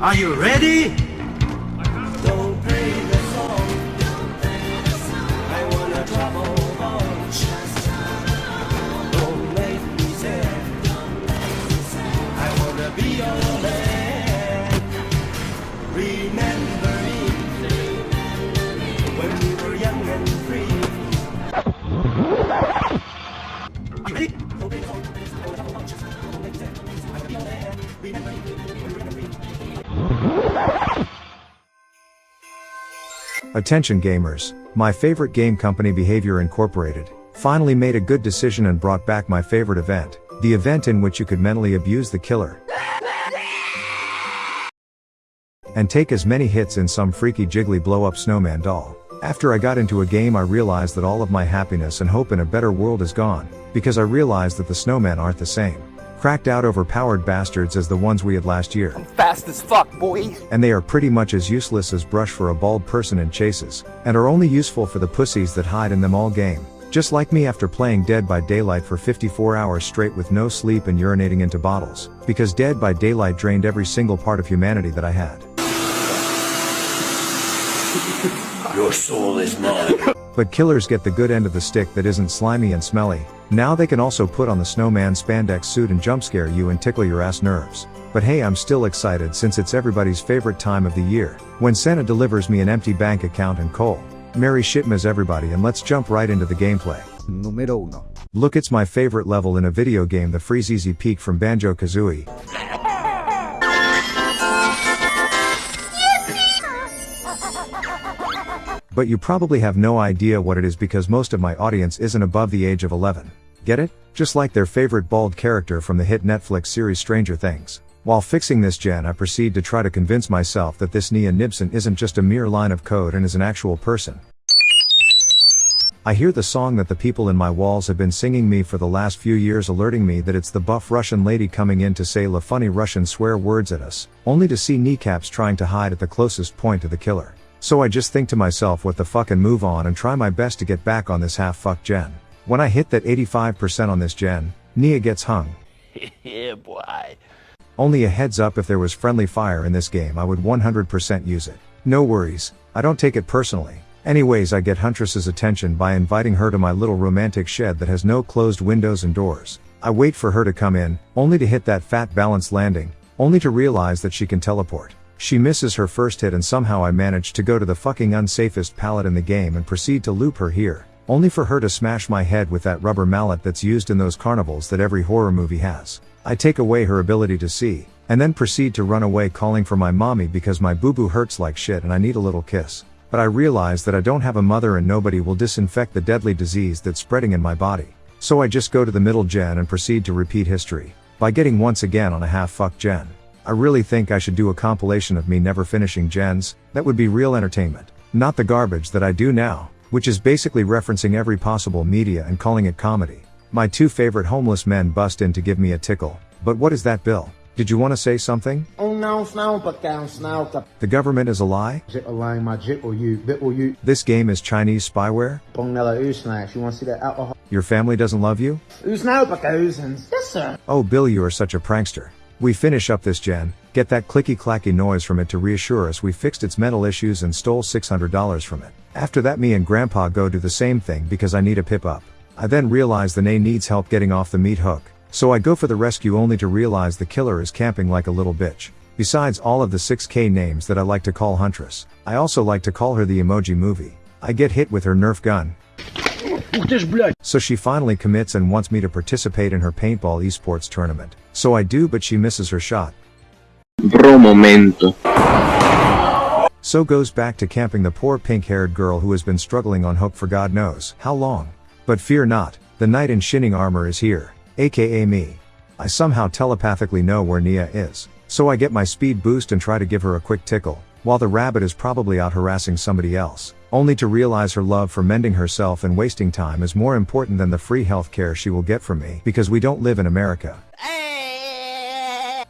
Are you ready? Don't play the song. I wanna travel on. Don't make me sad. I wanna be your man. Remember me when we were young and free. Are you ready? Don't play the song. I wanna travel on. Don't make me sad. I wanna be your man. Remember me when we were young and free. Attention gamers, my favorite game company Behavior Incorporated finally made a good decision and brought back my favorite event, the event in which you could mentally abuse the killer and take as many hits in some freaky jiggly blow-up snowman doll. After I got into a game, I realized that all of my happiness and hope in a better world is gone, because I realized that the snowmen aren't the same cracked out overpowered bastards as the ones we had last year. Fast as fuck, boy. And they are pretty much as useless as brush for a bald person in chases, and are only useful for the pussies that hide in them all game. Just like me after playing Dead by Daylight for 54 hours straight with no sleep and urinating into bottles, because Dead by Daylight drained every single part of humanity that I had. Your soul is mine. But killers get the good end of the stick that isn't slimy and smelly. Now they can also put on the snowman spandex suit and jump scare you and tickle your ass nerves. But hey, I'm still excited since it's everybody's favorite time of the year, when Santa delivers me an empty bank account and coal. Merry Shipmas everybody, and let's jump right into the gameplay. Número 1. Look, it's my favorite level in a video game, the Freeze Easy Peak from Banjo-Kazooie. But you probably have no idea what it is because most of my audience isn't above the age of 11. Get it? Just like their favorite bald character from the hit Netflix series Stranger Things. While fixing this gen, I proceed to try to convince myself that this Nia Nibson isn't just a mere line of code and is an actual person. I hear the song that the people in my walls have been singing me for the last few years, alerting me that it's the buff Russian lady coming in to say la funny Russian swear words at us, only to see kneecaps trying to hide at the closest point to the killer. So I just think to myself, what the fuck, and move on and try my best to get back on this half-fucked gen. When I hit that 85% on this gen, Nia gets hung. Yeah, boy. Only a heads up, if there was friendly fire in this game I would 100% use it. No worries, I don't take it personally. Anyways, I get Huntress's attention by inviting her to my little romantic shed that has no closed windows and doors. I wait for her to come in, only to hit that fat balanced landing, only to realize that she can teleport. She misses her first hit and somehow I manage to go to the fucking unsafest pallet in the game and proceed to loop her here, only for her to smash my head with that rubber mallet that's used in those carnivals that every horror movie has. I take away her ability to see, and then proceed to run away calling for my mommy because my boo-boo hurts like shit and I need a little kiss. But I realize that I don't have a mother and nobody will disinfect the deadly disease that's spreading in my body. So I just go to the middle gen and proceed to repeat history, by getting once again on a half-fucked gen. I really think I should do a compilation of me never finishing gens. That would be real entertainment. Not the garbage that I do now, which is basically referencing every possible media and calling it comedy. My two favorite homeless men bust in to give me a tickle. But what is that, Bill? Did you want to say something? The government is a lie? This game is Chinese spyware? You want to see that alcohol? Your family doesn't love you? Yes, sir. Oh, Bill, you are such a prankster. We finish up this gen, get that clicky-clacky noise from it to reassure us we fixed its mental issues and stole $600 from it. After that, me and Grandpa go do the same thing because I need a pip up. I then realize the Nay needs help getting off the meat hook, so I go for the rescue only to realize the killer is camping like a little bitch. Besides all of the 6K names that I like to call Huntress, I also like to call her the Emoji Movie. I get hit with her Nerf gun. So she finally commits and wants me to participate in her paintball esports tournament. So I do, but she misses her shot. Bro momento. So goes back to camping the poor pink-haired girl who has been struggling on hook for God knows how long. But fear not, the knight in shining armor is here, aka me. I somehow telepathically know where Nia is, so I get my speed boost and try to give her a quick tickle, while the rabbit is probably out harassing somebody else, only to realize her love for mending herself and wasting time is more important than the free healthcare she will get from me because we don't live in America.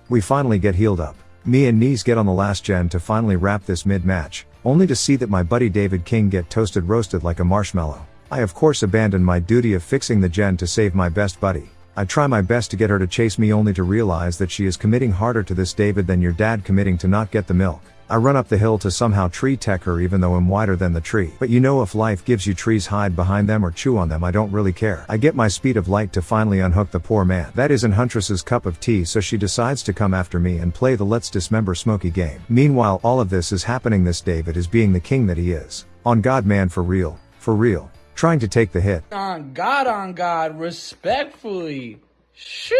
We finally get healed up. Me and Knees get on the last gen to finally wrap this mid-match, only to see that my buddy David King get toasted roasted like a marshmallow. I of course abandon my duty of fixing the gen to save my best buddy. I try my best to get her to chase me only to realize that she is committing harder to this David than your dad committing to not get the milk. I run up the hill to somehow tree tech her even though I'm wider than the tree. But you know, if life gives you trees, hide behind them or chew on them, I don't really care. I get my speed of light to finally unhook the poor man. That isn't Huntress's cup of tea, so she decides to come after me and play the let's dismember Smokey game. Meanwhile, all of this is happening, this David is being the king that he is. On God, man, for real. Trying to take the hit. On God, respectfully. Shit.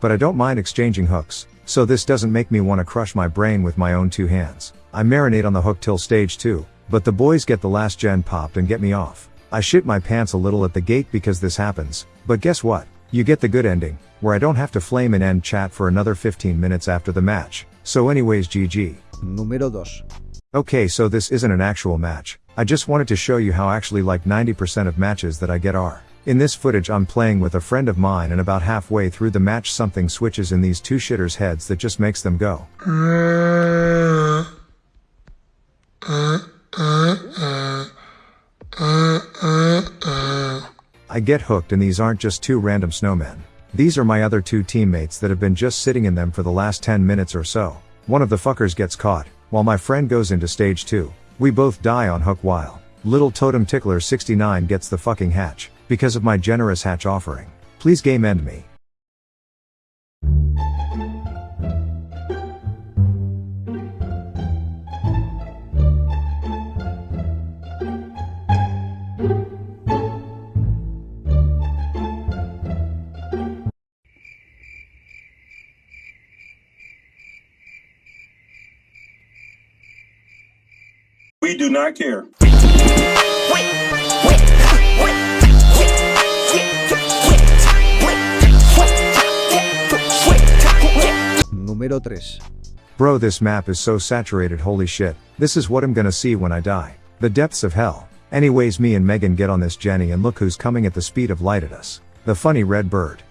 But I don't mind exchanging hooks, so this doesn't make me want to crush my brain with my own 2 hands. I marinate on the hook till stage 2, but the boys get the last gen popped and get me off. I shit my pants a little at the gate because this happens, but guess what? You get the good ending, where I don't have to flame and end chat for another 15 minutes after the match. So anyways, GG. Número 2. Okay, so this isn't an actual match. I just wanted to show you how actually like 90% of matches that I get are. In this footage I'm playing with a friend of mine, and about halfway through the match something switches in these 2 shitters' heads that just makes them go. I get hooked, and these aren't just 2 random snowmen. These are my other 2 teammates that have been just sitting in them for the last 10 minutes or so. One of the fuckers gets caught, while my friend goes into stage 2. We both die on hook while Little Totem Tickler 69 gets the fucking hatch, because of my generous hatch offering. Please game end me. We do not care. Número 3. Bro, this map is so saturated, holy shit. This is what I'm gonna see when I die. The depths of hell. Anyways, me and Megan get on this Jenny, and look who's coming at the speed of light at us. The funny red bird.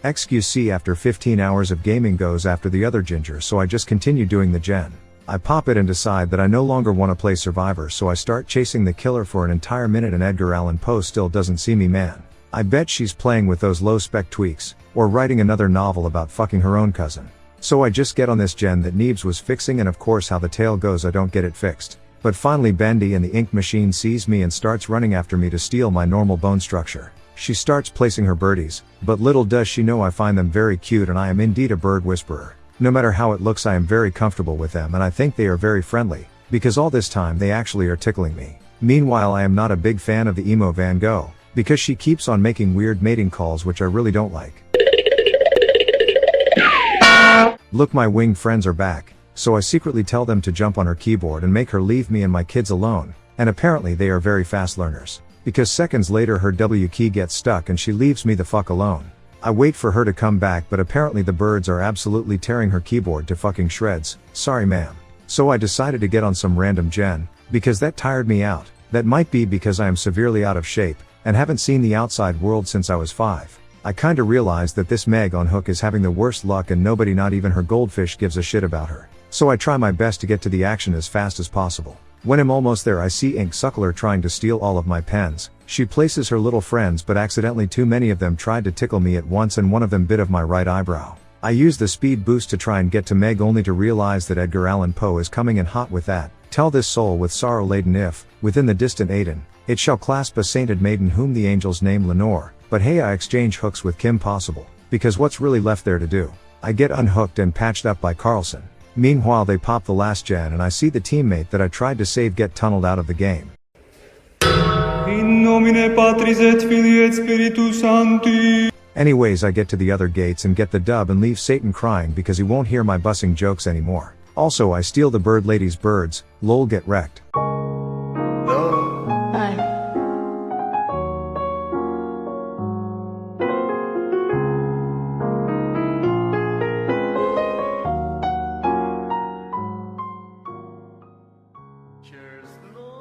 XQC after 15 hours of gaming goes after the other ginger, so I just continue doing the gen. I pop it and decide that I no longer want to play Survivor, so I start chasing the killer for an entire minute, and Edgar Allan Poe still doesn't see me, man. I bet she's playing with those low spec tweaks, or writing another novel about fucking her own cousin. So I just get on this gen that Neebs was fixing, and of course how the tale goes, I don't get it fixed. But finally Bendy and the ink machine sees me and starts running after me to steal my normal bone structure. She starts placing her birdies, but little does she know I find them very cute, and I am indeed a bird whisperer. No matter how it looks, I am very comfortable with them, and I think they are very friendly, because all this time they actually are tickling me. Meanwhile, I am not a big fan of the emo Van Gogh, because she keeps on making weird mating calls which I really don't like. Look, my winged friends are back, so I secretly tell them to jump on her keyboard and make her leave me and my kids alone, and apparently they are very fast learners, because seconds later her W key gets stuck and she leaves me the fuck alone. I wait for her to come back, but apparently the birds are absolutely tearing her keyboard to fucking shreds. Sorry ma'am. So I decided to get on some random gen, because that tired me out. That might be because I am severely out of shape, and haven't seen the outside world since I was 5. I kinda realized that this Meg on hook is having the worst luck, and nobody, not even her goldfish, gives a shit about her. So I try my best to get to the action as fast as possible. When I'm almost there, I see Ink Suckler trying to steal all of my pens. She places her little friends, but accidentally too many of them tried to tickle me at once, and one of them bit of my right eyebrow. I use the speed boost to try and get to Meg, only to realize that Edgar Allan Poe is coming in hot with that. Tell this soul with sorrow laden, if, within the distant Aden, it shall clasp a sainted maiden whom the angels name Lenore. But hey, I exchange hooks with Kim Possible, because what's really left there to do? I get unhooked and patched up by Carlson. Meanwhile, they pop the last gen, and I see the teammate that I tried to save get tunneled out of the game. In nomine Patris et Filii et Spiritus Sancti. Anyways, I get to the other gates and get the dub and leave Satan crying because he won't hear my bussing jokes anymore. Also, I steal the bird lady's birds. Lol, get wrecked.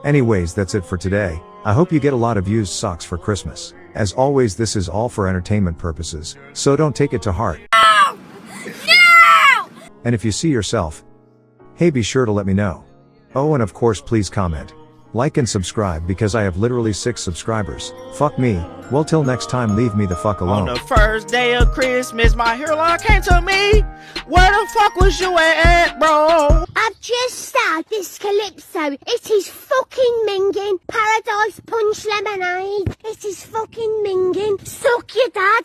Anyways, that's it for today. I hope you get a lot of used socks for Christmas. As always, this is all for entertainment purposes, so don't take it to heart. No! No! And if you see yourself, hey, be sure to let me know. Oh, and of course, please comment. Like and subscribe because I have literally 6 subscribers. Fuck me. Well, till next time, leave me the fuck On alone. the first day of Christmas, my hairline came to me. Where the fuck was you at, bro? I've just started this calypso. It is fucking minging. Paradise Punch Lemonade. It is fucking minging. Suck your dad.